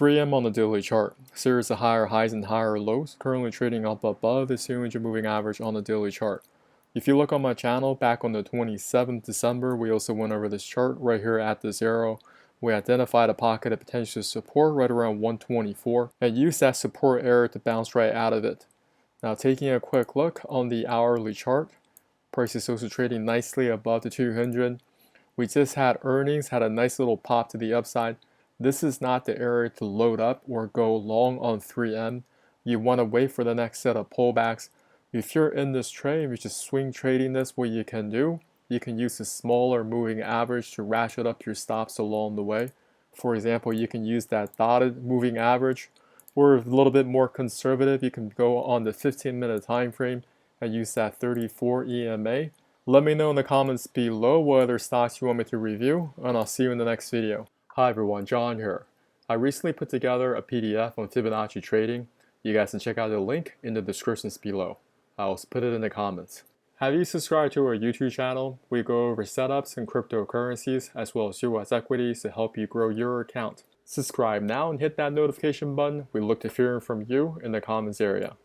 3M on the daily chart. Series of higher highs and higher lows, currently trading up above the 200 moving average on the daily chart. If you look on my channel, back on the 27th December, we also went over this chart right here at this arrow. We identified a pocket of potential support right around 124 and used that support area to bounce right out of it. Now taking a quick look on the hourly chart, price is also trading nicely above the 200. We just had earnings, had a nice little pop to the upside. This is not the area to load up or go long on 3M. You want to wait for the next set of pullbacks. If you're in this trade, which is swing trading this, what you can do, you can use a smaller moving average to ratchet up your stops along the way. For example, you can use that dotted moving average, or a little bit more conservative, you can go on the 15-minute time frame and use that 34 EMA. Let me know in the comments below what other stocks you want me to review, and I'll see you in the next video. Hi everyone, John here. I recently put together a PDF on Fibonacci trading. You guys can check out the link in the descriptions below. I'll also put it in the comments. Have you subscribed to our YouTube channel? We go over setups in cryptocurrencies as well as US equities to help you grow your account. Subscribe now and hit that notification button. We look to hearing from you in the comments area.